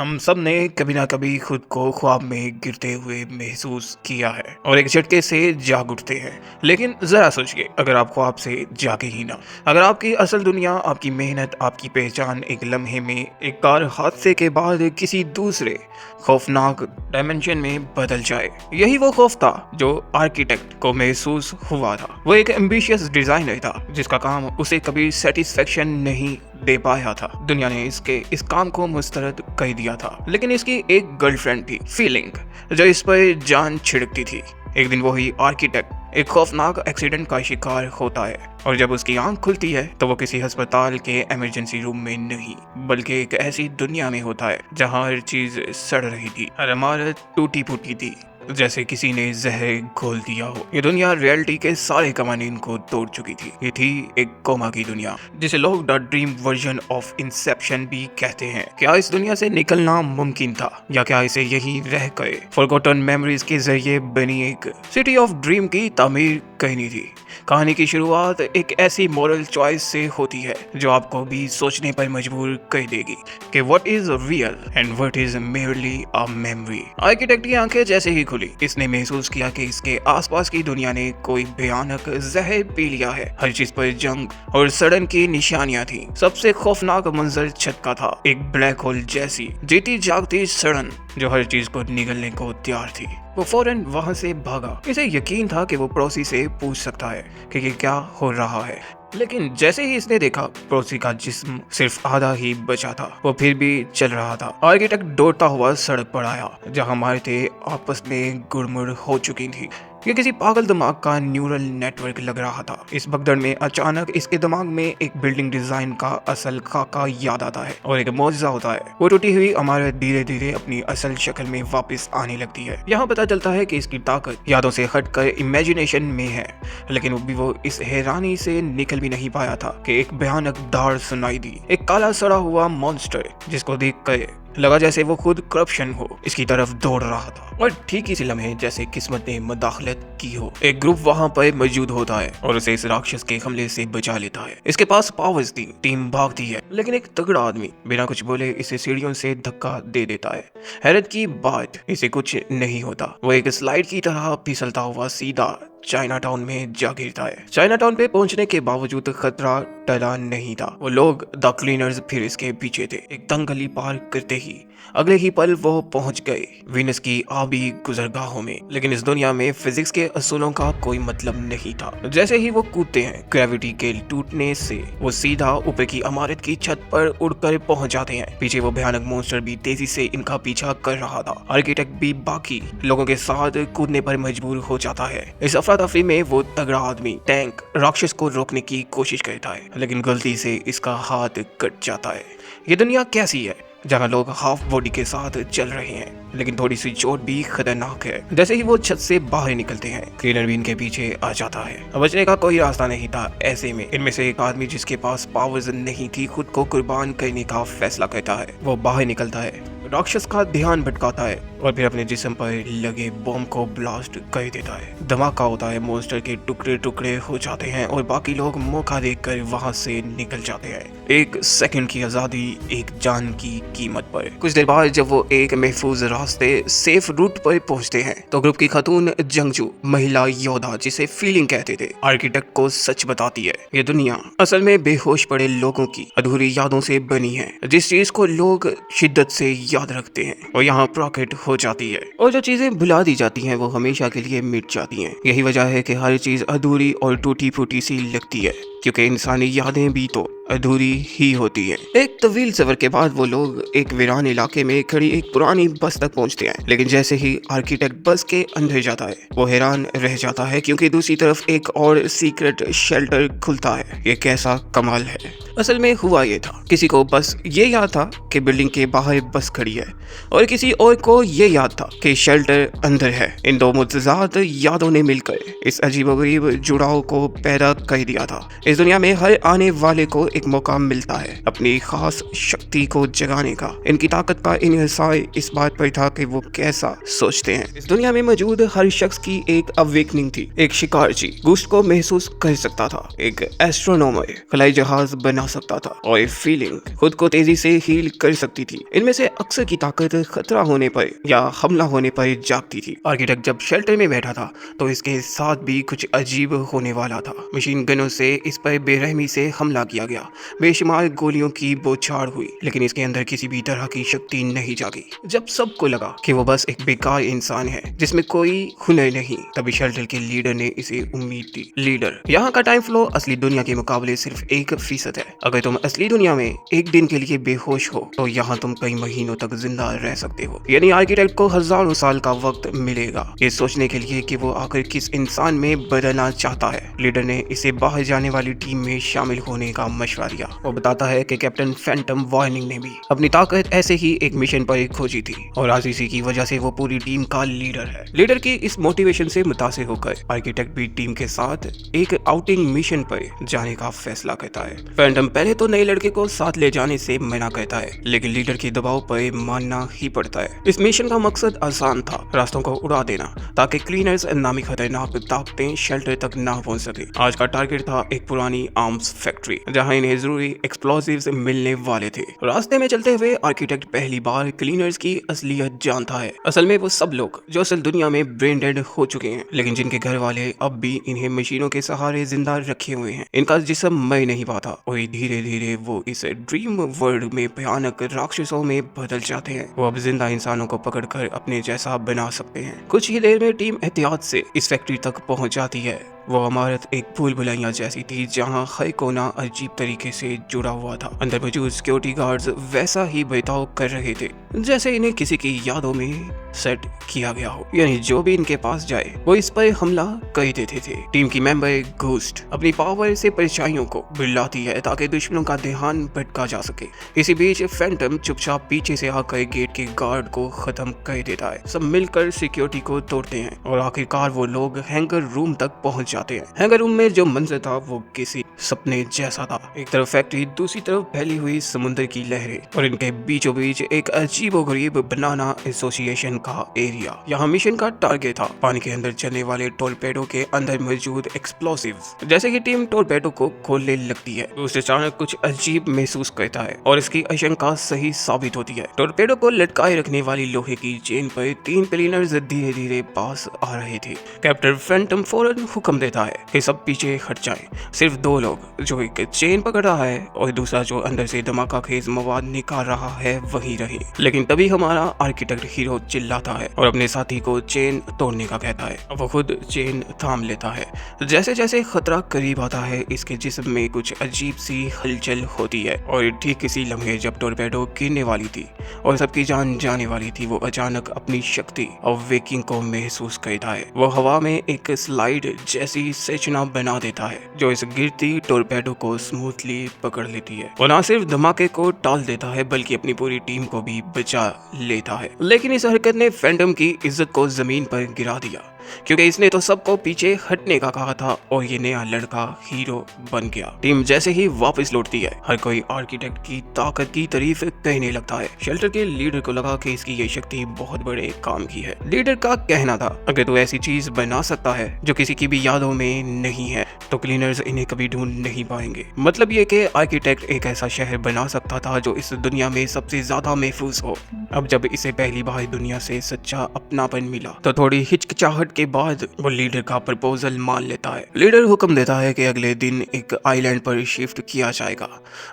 हम सब ने कभी ना कभी खुद को ख्वाब में गिरते हुए महसूस किया है और एक झटके से जाग उठते हैं। लेकिन जरा सोचिए, अगर आप ख्वाब से जागे ही ना, अगर आपकी असल दुनिया, आपकी मेहनत, आपकी पहचान एक लम्हे में, एक कार हादसे के बाद किसी दूसरे खौफनाक डायमेंशन में बदल जाए। यही वो खौफ था जो आर्किटेक्ट को महसूस हुआ था। वो एक एम्बिशियस डिजाइनर था जिसका काम उसे कभी सेटिस्फेक्शन नहीं दे पाया था। दुनिया ने इस काम को मुस्तरद कर दिया था, लेकिन इसकी एक गर्लफ्रेंड थी, फीलिंग, जो इस पर जान छिड़कती थी। एक दिन वही आर्किटेक्ट एक खौफनाक एक्सीडेंट का शिकार होता है और जब उसकी आंख खुलती है तो वो किसी अस्पताल के इमरजेंसी रूम में नहीं, बल्कि एक ऐसी दुनिया में होता है जहां हर चीज सड़ रही थी, हर इमारत टूटी फूटी थी, जैसे किसी ने जहर घोल दिया हो। ये दुनिया रियलिटी के सारे कवानीन को तोड़ चुकी थी। ये थी एक कोमा की दुनिया, जिसे लोग the dream version of Inception भी कहते हैं। क्या इस दुनिया से निकलना मुमकिन था, या क्या इसे यही रह गए फॉरगॉटन मेमोरीज के जरिए बनी एक सिटी ऑफ ड्रीम की तामीर करनी थी। कहानी की शुरुआत एक ऐसी मॉरल चॉइस से होती है जो आपको भी सोचने पर मजबूर कर देगी कि what is real and what is merely a memory. Architect की आंखें जैसे ही खुली, इसने महसूस किया कि इसके आसपास की दुनिया ने कोई भयानक जहर पी लिया है। हर चीज पर जंग और सड़न की निशानियां थी। सबसे खौफनाक मंजर छत का था, एक ब्लैक होल जैसी जीती जागती सड़न जो हर चीज को निगलने को तैयार थी। वो फौरन वहां से भागा। इसे यकीन था कि वो पड़ोसी से पूछ सकता है कि ये क्या हो रहा है, लेकिन जैसे ही इसने देखा, पड़ोसी का जिस्म सिर्फ आधा ही बचा था। वो फिर भी चल रहा था। आर्किटेक्ट दौड़ता हुआ सड़क पर आया जहां इमारतें आपस में गुड़मुड़ हो चुकी थी। ये किसी पागल दिमाग का न्यूरल नेटवर्क लग रहा था। इस भगदड़ में अचानक इसके दिमाग में एक बिल्डिंग डिजाइन का असल खाका याद आता है और एक मौजज़ा होता है। वो टूटी हुई इमारत धीरे धीरे अपनी असल शक्ल में वापस आने लगती है। यहाँ पता चलता है कि इसकी ताकत यादों से हटकर इमेजिनेशन में है, लेकिन वो इस हैरानी से निकल भी नहीं पाया था कि एक भयानक दाड़ सुनाई दी। एक काला सड़ा हुआ मॉन्स्टर जिसको देखकर लगा जैसे वो खुद करप्शन हो, इसकी तरफ दौड़ रहा था। और ठीक इसी लम्हे जैसे किस्मत ने मदाखलत की हो, एक ग्रुप वहां पर मौजूद होता है और उसे इस राक्षस के हमले से बचा लेता है। इसके पास पावर्स थी, टीम भागती है, लेकिन एक तगड़ा आदमी बिना कुछ बोले इसे सीढ़ियों से धक्का दे देता है। हैरत की बात, इसे कुछ नहीं होता। वो एक स्लाइड की तरह फिसलता हुआ सीधा चाइना टाउन में जा गिरता है। चाइना टाउन पे पहुंचने के बावजूद खतरा टला नहीं था। वो लोग द क्लीनर्स फिर इसके पीछे थे। एक तंग गली पार करते ही अगले ही पल वो पहुंच गए वीनस की आबी गुजरगाहों में। लेकिन इस दुनिया में फिजिक्स के असूलों का कोई मतलब नहीं था। जैसे ही वो कूदते हैं, ग्रेविटी के टूटने से वो सीधा ऊपर की इमारत की छत पर उड़कर पहुंच जाते हैं। पीछे वो भयानक मॉन्स्टर भी तेजी से इनका पीछा कर रहा था। आर्किटेक्ट भी बाकी लोगों के साथ कूदने पर मजबूर हो जाता है। इस अफरा-तफरी में वो तगड़ा आदमी टैंक राक्षस को रोकने की कोशिश करता है, लेकिन गलती से इसका हाथ कट जाता है। ये दुनिया कैसी है जहाँ लोग हाफ बॉडी के साथ चल रहे हैं, लेकिन थोड़ी सी चोट भी खतरनाक है। जैसे ही वो छत से बाहर निकलते हैं, क्लीनर भी इनके पीछे आ जाता है। बचने का कोई रास्ता नहीं था। ऐसे में इनमें से एक आदमी जिसके पास पावर्स नहीं थी, खुद को कुर्बान करने का फैसला करता है। वो बाहर निकलता है, राक्षस का ध्यान भटकाता है और फिर अपने जिस्म पर लगे बॉम्ब को ब्लास्ट कर देता है। धमाका होता है, मॉन्स्टर के टुकड़े टुकड़े हो जाते हैं और बाकी लोग मौका देखकर वहां से निकल जाते हैं। एक सेकंड की आजादी, एक जान की कीमत पर। कुछ देर बाद जब वो एक महफूज रास्ते, सेफ रूट पर पहुंचते हैं, तो ग्रुप की खातून जंगजू महिला योद्धा, जिसे फीलिंग कहते थे, आर्किटेक्ट को सच बताती है। ये दुनिया असल में बेहोश पड़े लोगों की अधूरी यादों से बनी है। जिस चीज को लोग शिद्दत से याद रखते हैं और यहाँ प्रॉकेट हो जाती है, और जो चीजें भुला दी जाती हैं वो हमेशा के लिए मिट जाती हैं। यही वजह है कि हर चीज अधूरी और टूटी फूटी सी लगती है, क्योंकि इंसानी यादें भी तो अधूरी ही होती है। एक तवील सफर के बाद वो लोग एक वीरान इलाके में खड़ी एक पुरानी बस तक पहुंचते हैं, लेकिन जैसे ही आर्किटेक्ट बस के अंदर जाता है, वो हैरान रह जाता है, क्योंकि दूसरी तरफ एक और सीक्रेट शेल्टर खुलता है। ये कैसा कमाल है। असल में हुआ ये था, किसी को बस ये याद था कि बिल्डिंग के बाहर बस खड़ी है, और किसी और को ये याद था कि शेल्टर अंदर है। इन दो मुतजाद यादों ने मिलकर इस अजीबोगरीब जुड़ाव को पैदा कर दिया था। इस दुनिया में हर आने वाले को एक मौका मिलता है अपनी खास शक्ति को जगाने का। इनकी ताकत का इन्हिसार इस बात पर था कि वो कैसा सोचते हैं। इस दुनिया में मौजूद हर शख्स की एक अवेकनिंग थी। एक शिकारची घोस्ट को महसूस कर सकता था, एक एस्ट्रोनॉमर खलाई जहाज बना सकता था, और एक फीलिंग खुद को तेजी से हील कर सकती थी। इनमें से अक्सर की ताकत खतरा होने पर या हमला होने पर जागती थी। आर्किटेक्ट जब शेल्टर में बैठा था तो इसके साथ भी कुछ अजीब होने वाला था। मशीन गनों से इस पर बेरहमी से हमला किया गया, बेशुमार गोलियों की बौछार हुई, लेकिन इसके अंदर किसी भी तरह की शक्ति नहीं जागी। जब सबको लगा कि वो बस एक बेकार इंसान है जिसमें कोई हुनर नहीं, तभी शेल्टर के लीडर ने इसे उम्मीद दी। लीडर, यहाँ का टाइम फ्लो असली दुनिया के मुकाबले सिर्फ 1% है। अगर तुम असली दुनिया में एक दिन के लिए बेहोश हो तो यहाँ तुम कई महीनों तक जिंदा रह सकते हो। यानी आर्किटेक्ट को हजारों साल का वक्त मिलेगा ये सोचने के लिए कि वो आखिर किस इंसान में बदलना चाहता है। लीडर ने इसे बाहर जाने वाली टीम में शामिल होने का मशवरा दिया। वो बताता है कि कैप्टन फैंटम वार्निंग ने भी अपनी ताकत ऐसे ही एक मिशन पर खोजी थी और आज इसी की वजह से वो पूरी टीम का लीडर है। लीडर की इस मोटिवेशन से मुतासिर होकर आर्किटेक्ट भी टीम के साथ एक आउटिंग मिशन पर जाने का फैसला करता है। फैंटम पहले तो नए लड़के को साथ ले जाने से मना करता है, लेकिन लीडर के दबाव पर मानना ही पड़ता है। इस मिशन का मकसद आसान था, रास्तों को उड़ा देना ताकि क्लीनर्स नामी खतरनाक ताकतें शेल्टर तक ना पहुंच सके। आज का टारगेट था एक पुरानी आर्म्स फैक्ट्री जहां इन्हें जरूरी एक्सप्लोसिव्स मिलने वाले थे। रास्ते में चलते हुए आर्किटेक्ट पहली बार क्लीनर्स की असलियत जानता है। असल में वो सब लोग जो असल दुनिया में ब्रेन डेड हो चुके हैं, लेकिन जिनके घर वाले अब भी इन्हें मशीनों के सहारे जिंदा रखे हुए हैं। इनका जिस्म मर नहीं पाता और धीरे धीरे वो इस ड्रीम वर्ल्ड में भयानक राक्षसों में बदल जाते हैं। वो अब जिंदा इंसानों को पकड़कर अपने जैसा बना सकते हैं। कुछ ही देर में टीम एहतियात से इस फैक्ट्री तक पहुंच जाती है। वो इमारत एक भूल भुलैया जैसी थी जहां हर कोना अजीब तरीके से जुड़ा हुआ था। अंदर मौजूद सिक्योरिटी गार्ड्स वैसा ही बर्ताव कर रहे थे जैसे इन्हें किसी की यादों में सेट किया गया हो, यानी जो भी इनके पास जाए वो इस पर हमला कर देते थे। टीम की मेंबर घोस्ट अपनी पावर से परछाइयों को बुलाती है ताकि दुश्मनों का ध्यान भटका जा सके। इसी बीच फैंटम चुपचाप पीछे से आकर गेट के गार्ड को खत्म कर देता है। सब मिलकर सिक्योरिटी को तोड़ते हैं और आखिरकार वो लोग हैंगर रूम तक पहुंच जाते हैं। हैंगर रूम में जो मंजर था वो किसी सपने जैसा था। एक तरफ फैक्ट्री, दूसरी तरफ फैली हुई समुद्र की लहरें और इनके बीचों बीच एक अजीबोगरीब बनाना एसोसिएशन का एरिया। यहाँ मिशन का टारगेट था पानी के अंदर चलने वाले टोरपेडो के अंदर मौजूद एक्सप्लोसिव्स। जैसे कि टीम टोरपेडो को खोलने लगती है तो उसे अचानक कुछ अजीब महसूस करता है और इसकी आशंका सही साबित होती है। टोरपेडो को लटकाए रखने वाली लोहे की चेन पर 3 क्लीनर्स धीरे धीरे पास आ रहे थे। कैप्टन फैंटम फौरन हुक्म देता है कि सब पीछे हट जाएं। सिर्फ 2 लोग, जो एक चेन पकड़ रहा है और दूसरा जो अंदर से धमाका खेज मवाद निकाल रहा है, वही रहे। लेकिन तभी हमारा आर्किटेक्ट हीरो चिल्लाता है और अपने साथी को चेन तोड़ने का कहता है। वो खुद चेन थाम लेता है। जैसे जैसे खतरा करीब आता है इसके जिस्म में कुछ अजीब सी हलचल होती है और ठीक इसी लम्हे जब टोरपेडो गिरने वाली थी और सबकी जान जाने वाली थी, वो अचानक अपनी शक्ति और वेकिंग को महसूस करता है। वो हवा में एक स्लाइड जैसी संरचना बना देता है जो इस गिरती टोरपेडो को स्मूथली पकड़ लेती है। वो न सिर्फ धमाके को टाल देता है बल्कि अपनी पूरी टीम को भी बचा लेता है। लेकिन इस हरकत ने फैंटम की इज्जत को जमीन पर गिरा दिया क्योंकि इसने तो सबको पीछे हटने का कहा था और ये नया लड़का हीरो बन गया। टीम जैसे ही वापस लौटती है हर कोई आर्किटेक्ट की ताकत की तारीफ कहने लगता है। शेल्टर के लीडर को लगा कि इसकी ये शक्ति बहुत बड़े काम की है। लीडर का कहना था, अगर तू ऐसी चीज बना सकता है जो किसी की भी यादों में नहीं है तो क्लीनर्स इन्हें कभी ढूंढ नहीं पाएंगे। मतलब ये कि आर्किटेक्ट एक ऐसा शहर बना सकता था जो इस दुनिया में सबसे ज्यादा महफूज हो। अब जब इसे पहली बार दुनिया से सच्चा अपनापन मिला तो थोड़ी हिचकिचाहट के बाद वो लीडर का प्रपोजल मान लेता है। लीडर हुक्म देता है कि अगले दिन एक आइलैंड पर शिफ्ट किया जाएगा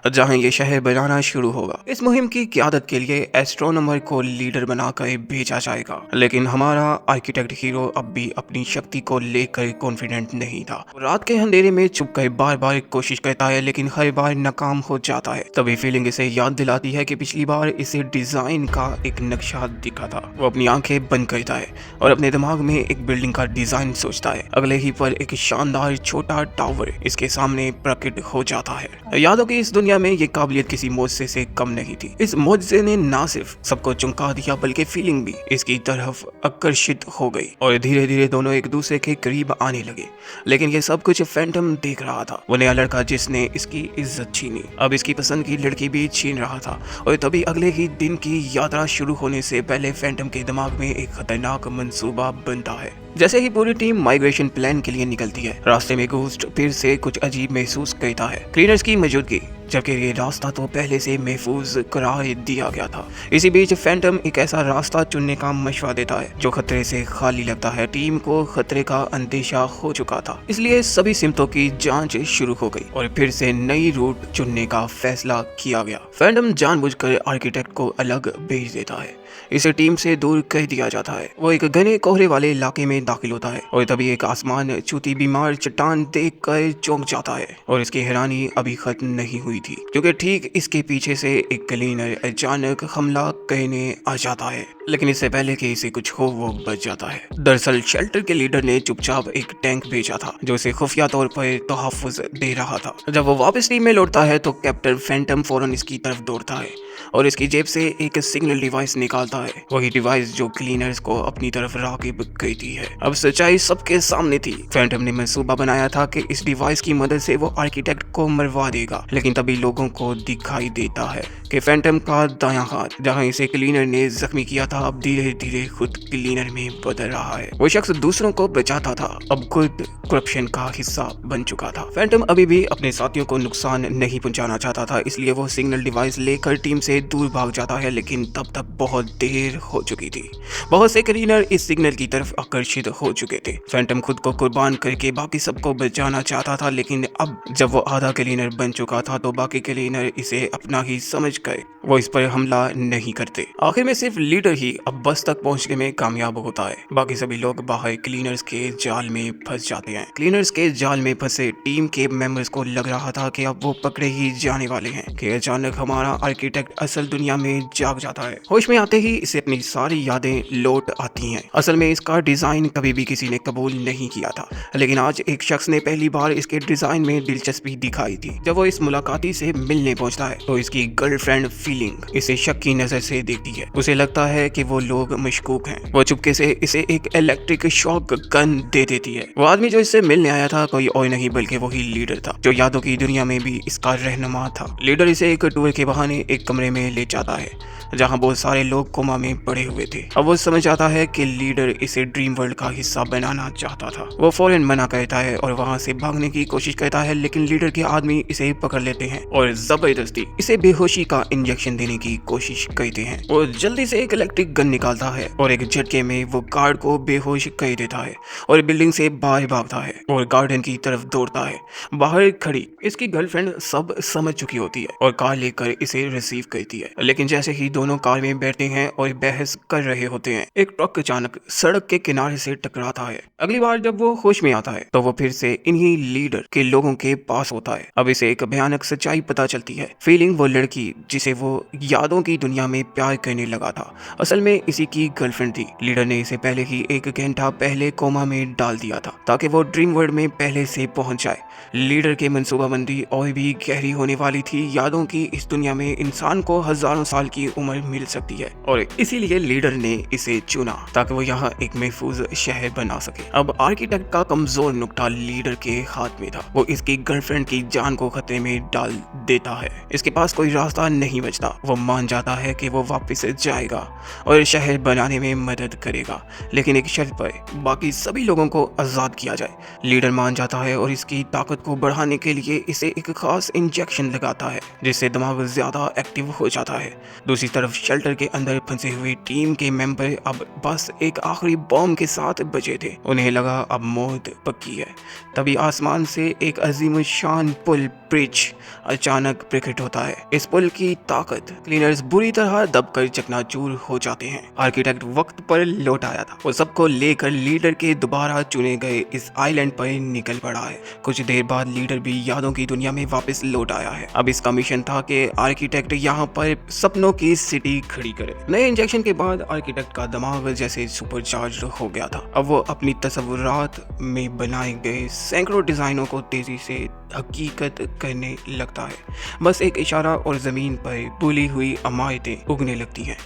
जहां ये शहर बनाना शुरू होगा। इस मुहिम की क़यादत के लिए एस्ट्रोनॉमर को लीडर बनाकर भेजा जाएगा, लेकिन हमारा आर्किटेक्ट हीरो अब भी अपनी शक्ति को लेकर कॉन्फिडेंट नहीं था। रात के अंधेरे में छुपकर बार बार कोशिश करता है लेकिन हर बार नाकाम हो जाता है। तभी फीलिंग इसे याद दिलाती है कि पिछली बार इसे डिजाइन का एक नक्शा दिखा था। वो अपनी आंखें बंद करता है और अपने दिमाग में एक बिल्डिंग का डिजाइन सोचता है। अगले ही पल एक शानदार छोटा टावर इसके सामने प्रकट हो जाता है। यादों की इस दुनिया में ये काबिलियत किसी मोजे से कम नहीं थी। इस मोजे ने ना सिर्फ सबको चौंका दिया बल्कि फीलिंग भी इसकी तरफ आकर्षित हो गई और धीरे धीरे दोनों एक दूसरे के करीब आने लगे। लेकिन ये सब कुछ फैंटम देख रहा था। वो नया लड़का जिसने इसकी इज्जत छीनी अब इसकी पसंद की लड़की भी छीन रहा था। और तभी अगले ही दिन की यात्रा शुरू होने से पहले फैंटम के दिमाग में एक खतरनाक मंसूबा बनता है। जैसे ही पूरी टीम माइग्रेशन प्लान के लिए निकलती है, रास्ते में घोस्ट फिर से कुछ अजीब महसूस करता है। क्लीनर्स की मौजूदगी, जबकि ये रास्ता तो पहले से महफूज करार दिया गया था। इसी बीच फैंटम एक ऐसा रास्ता चुनने का मशवरा देता है जो खतरे से खाली लगता है। टीम को खतरे का अंदेशा हो चुका था, इसलिए सभी सिमतों की जांच शुरू हो गई और फिर से नई रूट चुनने का फैसला किया गया। फैंटम जानबूझकर आर्किटेक्ट को अलग भेज देता है, इसे टीम से दूर कर दिया जाता है। वो एक घने कोहरे वाले इलाके में दाखिल होता है और तभी एक आसमान छूती बीमार चट्टान देखकर चौंक जाता है। और इसकी हैरानी अभी खत्म नहीं हुई थी, क्योंकि ठीक इसके पीछे से एक क्लीनर अचानक हमला करने आ जाता है। लेकिन इससे पहले कि इसे कुछ हो, वो बच जाता है। दरअसल शेल्टर के लीडर ने चुपचाप एक टैंक भेजा था जो इसे खुफिया तौर पर तोहफुज दे रहा था। जब वो वापस टीम में लौटता है तो कैप्टन फैंटम फौरन इसकी तरफ दौड़ता है और इसकी जेब से एक सिग्नल डिवाइस निकालता है, वही डिवाइस जो क्लीनर्स को अपनी तरफ राग़िब करती है। अब सच्चाई सबके सामने थी। फैंटम ने मंसूबा बनाया था कि इस डिवाइस की मदद से वो आर्किटेक्ट को मरवा देगा, लेकिन तभी लोगों को दिखाई देता है कि फैंटम का दायां हाथ, जहां इसे क्लीनर ने जख्मी किया था, अब धीरे धीरे खुद क्लीनर में बदल रहा है। वो शख्स दूसरों को बचाता था, अब खुद करप्शन का हिस्सा बन चुका था। फैंटम अभी भी अपने साथियों को नुकसान नहीं पहुंचाना चाहता था, इसलिए वो सिग्नल डिवाइस लेकर टीम से दूर भाग जाता है। लेकिन तब तक बहुत देर हो चुकी थी। बहुत से क्लीनर इस सिग्नल की तरफ आकर्षित हो चुके थे। फैंटम खुद को कुर्बान करके बाकी सबको बचाना चाहता था, लेकिन अब जब वो आधा क्लीनर बन चुका था तो बाकी क्लीनर इसे अपना ही समझ कर वो इस पर हमला नहीं करते। आखिर में सिर्फ लीडर ही अब बस तक पहुंचने में कामयाब होता है। बाकी सभी लोग बाहर क्लीनर्स के जाल में फंस जाते हैं। क्लीनर्स के जाल में फंसे टीम के मेंबर्स को लग रहा था कि अब वो पकड़े ही जाने वाले हैं कि अचानक हमारा आर्किटेक्ट असल दुनिया में जाग जाता है। होश में आते ही इसे अपनी सारी यादें लौट आती हैं। असल में इसका डिजाइन कभी भी किसी ने कबूल नहीं किया था, लेकिन आज एक शख्स ने पहली बार इसके डिजाइन में दिलचस्पी दिखाई थी। जब वो इस मुलाकाती से मिलने पहुंचता है तो इसकी गर्लफ्रेंड फीलिंग इसे शक की नजर से देखती है। उसे लगता है कि वो लोग मशकूक हैं। वो चुपके से इसे एक इलेक्ट्रिक शॉक गन दे देती है। वो आदमी जो इससे मिलने आया था कोई और नहीं बल्कि वही लीडर था, जो यादों की दुनिया में भी इसका रहनुमा था। लीडर इसे एक टूर के बहाने एक कमरे में ले जाता है जहां बहुत सारे लोग कोमा में पड़े हुए थे। अब वो समझ जाता है कि लीडर इसे ड्रीम वर्ल्ड का हिस्सा बनाना चाहता था। वो फौरन मना करता है और वहां से भागने की कोशिश करता है, लेकिन लीडर के आदमी इसे पकड़ लेते हैं और जबरदस्ती इसे बेहोशी का इंजेक्शन देने की कोशिश करते हैं। वो जल्दी से एक इलेक्ट्रिक गन निकालता है और एक झटके में वो गार्ड को बेहोश कर देता है और बिल्डिंग से बाहर भागता है और गार्डन की तरफ दौड़ता है। बाहर खड़ी इसकी गर्लफ्रेंड सब समझ चुकी होती है और कार लेकर इसे रिसीव करती है, लेकिन जैसे ही दोनों कार में बैठते हैं और बहस कर रहे होते हैं, एक ट्रक अचानक सड़क के किनारे से टकराता है। अगली बार जब वो होश में आता है तो वो फिर से इन्हीं लीडर के लोगों के पास होता है। अब इसे एक भयानक सच्चाई पता चलती है। फीलिंग वो लड़की जिसे वो यादों की दुनिया में प्यार करने लगा था, असल में इसी की गर्लफ्रेंड थी। लीडर ने इसे पहले ही एक घंटा पहले कोमा में डाल दिया था ताकि वो ड्रीम वर्ल्ड में पहले से पहुंच जाए। लीडर के मंसूबाबंदी और भी गहरी होने वाली थी। यादों की इस दुनिया में इंसान को हजारों साल की उम्र मिल सकती है और इसीलिए लीडर ने इसे चुना ताकि वो यहाँ एक महफूज शहर बना सके। अब आर्किटेक्ट का कमजोर नुक्ता लीडर के हाथ में था। वो इसकी गर्लफ्रेंड की जान को खतरे में डाल देता है। इसके पास कोई रास्ता नहीं बचता। वो मान जाता है कि वो वापस जाएगा और शहर बनाने में मदद करेगा, लेकिन एक शर्त पर, बाकी सभी लोगों को आजाद किया जाए। लीडर मान जाता है और इसकी ताकत को बढ़ाने के लिए इसे एक खास इंजेक्शन लगाता है जिससे दिमाग ज्यादा एक्टिव हो जाता है। दूसरी तरफ शेल्टर के अंदर फंसे हुए टीम के मेंबर अब बस एक आखिरी बॉम्ब के साथ बचे थे। उन्हें लगा अब मौत पक्की है। तभी आसमान से एक अजीम शान पुल ब्रिज अचानक प्रकट होता है। इस पुल की ताकत क्लीनर्स बुरी तरह दबकर चकनाचूर हो जाते हैं। आर्किटेक्ट वक्त पर लौट आया था। वो सबको लेकर लीडर के दोबारा चुने गए इस आइलैंड पर निकल पड़ा है। कुछ देर बाद लीडर भी यादों की दुनिया में वापस लौट आया है। अब इसका मिशन था कि आर्किटेक्ट यहाँ पर सपनों की सिटी खड़ी करे। नए इंजेक्शन के बाद आर्किटेक्ट का दिमाग जैसे सुपरचार्ज हो गया था। अब वो अपनी तस्वुरात में बनाए गए सैकड़ों डिजाइनों को तेजी से हकीकत करने लगता है। बस एक इशारा और जमीन पर बुली हुई इमारतें उगने लगती हैं,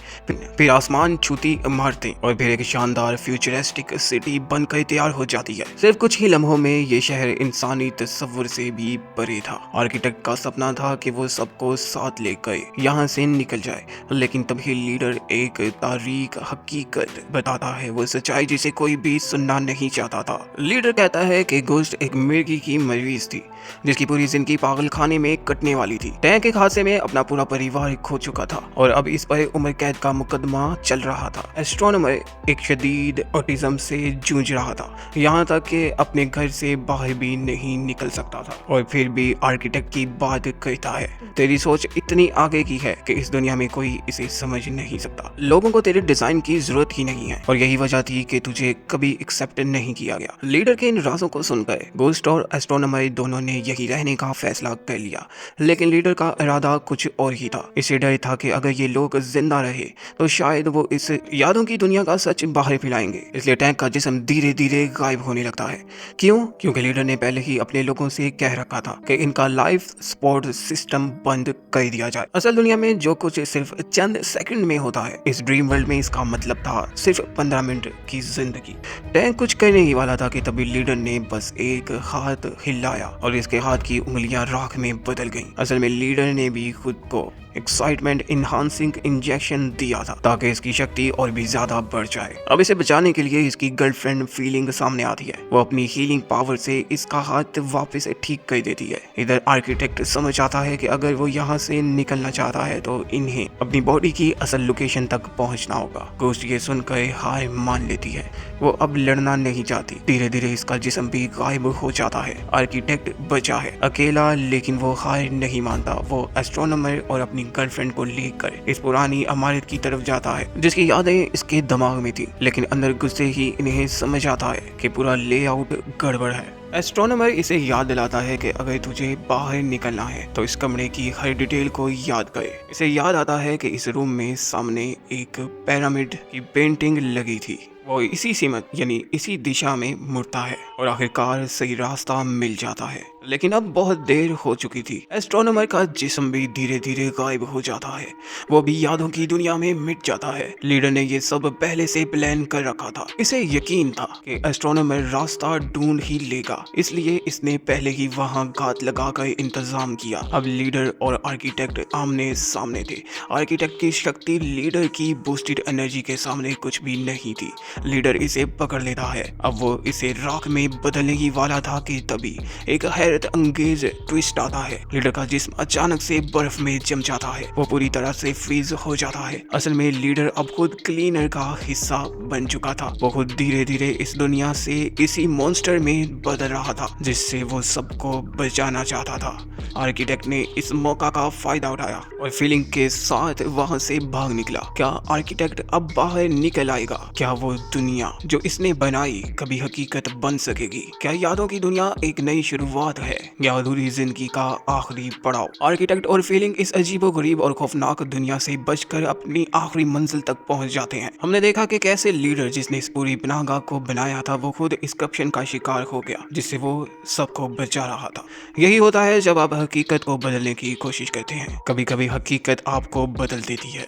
फिर आसमान छूती इमारतें और फिर एक शानदार फ्यूचरिस्टिक सिटी बनकर तैयार हो जाती है। सिर्फ कुछ ही लम्हों में ये शहर इंसानी तस्वुर से भी परे था। आर्किटेक्ट का सपना था कि वो सबको साथ लेकर यहाँ से निकल जाए, लेकिन तभी लीडर एक तारीख हकीकत बताता है, वो सच्चाई जिसे कोई भी सुनना नहीं चाहता था। लीडर कहता है कि गोश्त एक मिर्गी की मरीज थी जिसकी पूरी जिंदगी पागल खाने में कटने वाली थी। टैंक एक हादसे में अपना पूरा परिवार खो चुका था और अब इस पर उम्र कैद का मुकदमा चल रहा था। एस्ट्रोनॉमर एक शदीद ऑटिज्म से जूझ रहा था, यहाँ तक कि अपने घर से बाहर भी नहीं निकल सकता था, और फिर भी आर्किटेक्ट की बात कहता है, तेरी सोच इतनी आगे की है कि इस दुनिया में कोई इसे समझ नहीं सकता। लोगों को तेरे डिजाइन की जरूरत ही नहीं है और यही वजह थी कि तुझे कभी एक्सेप्ट नहीं किया गया। लीडर के इन राजों को सुनकर गोस्ट और एस्ट्रोनॉमर दोनों ने यही रहने का फैसला कर लिया, लेकिन लीडर का इरादा कुछ और ही था। इसे डर था कि अगर ये लोग जिंदा रहे तो शायद वो इस यादों की दुनिया का सच बाहर फैलाएंगे। इसलिए टैंक का जिस्म धीरे धीरे गायब होने लगता है। क्यों? क्योंकि लीडर ने पहले ही अपने लोगों से कह रखा था कि इनका लाइफ सपोर्ट सिस्टम बंद कर दिया जाए। असल दुनिया में जो कुछ सिर्फ चंद सेकंड में होता है, इस ड्रीम वर्ल्ड में इसका मतलब था सिर्फ 15 मिनट की जिंदगी। टैंक कुछ करने ही वाला था कि तभी लीडर ने बस एक हाथ हिलाया और इसके हाथ की उंगलियां राख में बदल गईं। असल में लीडर ने भी खुद को एक्साइटमेंट इनहांसिंग इंजेक्शन दिया था ताकि इसकी शक्ति और भी ज्यादा बढ़ जाए। अब इसे बचाने के लिए इसकी गर्लफ्रेंड फीलिंग सामने आती है। वो अपनी हीलिंग पावर से इसका हाथ वापस ठीक कर देती है। इधर आर्किटेक्ट समझ आता है कि अगर वो यहाँ से निकलना चाहता है तो इन्हें अपनी बॉडी की असल लोकेशन तक पहुँचना होगा। गोस्ट ये सुनकर हार मान लेती है। वो अब लड़ना नहीं चाहती। धीरे धीरे इसका जिस्म भी गायब हो जाता है। आर्किटेक्ट बचा है अकेला, लेकिन वो हार नहीं मानता। वो एस्ट्रोनॉमर और अपनी गर्लफ्रेंड को लेकर इस पुरानी इमारत की तरफ जाता है जिसकी यादें इसके दिमाग में थी, लेकिन अंदर घुसते ही इन्हें समझ आता है कि पूरा लेआउट गड़बड़ है। एस्ट्रोनॉमर इसे याद दिलाता है कि अगर तुझे बाहर निकलना है तो इस कमरे की हर डिटेल को याद करे। इसे याद आता है कि इस रूम में सामने एक पिरामिड की पेंटिंग लगी थी। वो इसी सीमत यानी इसी दिशा में मुड़ता है और आखिरकार सही रास्ता मिल जाता है, लेकिन अब बहुत देर हो चुकी थी। एस्ट्रोनॉमर का जिस्म भी धीरे धीरे गायब हो जाता है। वो भी यादों की दुनिया में मिट जाता है। लीडर ने ये सब पहले से प्लान कर रखा था। इसे यकीन था कि एस्ट्रोनॉमर रास्ता ढूंढ ही लेगा, इसलिए इसने पहले ही वहां घात लगाकर इंतजाम किया। अब लीडर और आर्किटेक्ट आमने सामने थे। आर्किटेक्ट की शक्ति लीडर की बूस्टेड एनर्जी के सामने कुछ भी नहीं थी। लीडर इसे पकड़ लेता है। अब वो इसे राख में बदलने ही वाला था कि तभी एक हैरत अंगेज ट्विस्ट आता है। लीडर का जिस्म अचानक से बर्फ में जम जाता है। वो पूरी तरह से फ्रीज हो जाता है। असल में लीडर अब खुद क्लीनर का हिस्सा बन चुका था। वो खुद धीरे धीरे इस दुनिया से इसी मॉन्स्टर में बदल रहा था जिससे वो सबको बचाना चाहता था। आर्किटेक्ट ने इस मौका का फायदा उठाया और फीलिंग के साथ वहां से भाग निकला। क्या आर्किटेक्ट अब बाहर निकल आएगा? क्या वो दुनिया जो इसने बनाई कभी हकीकत बन सकेगी? क्या यादों की दुनिया एक नई शुरुआत है या अधूरी जिंदगी का आखिरी पड़ाव? आर्किटेक्ट और फीलिंग इस अजीबोगरीब और खौफनाक दुनिया से बचकर अपनी आखिरी मंजिल तक पहुंच जाते हैं। हमने देखा कि कैसे लीडर जिसने इस पूरी पनाहगाह को बनाया था वो खुद इस करप्शन का शिकार हो गया जिससे वो सबको बचा रहा था। यही होता है जब आप हकीकत को बदलने की कोशिश करते हैं। कभी कभी हकीकत आपको बदल देती है।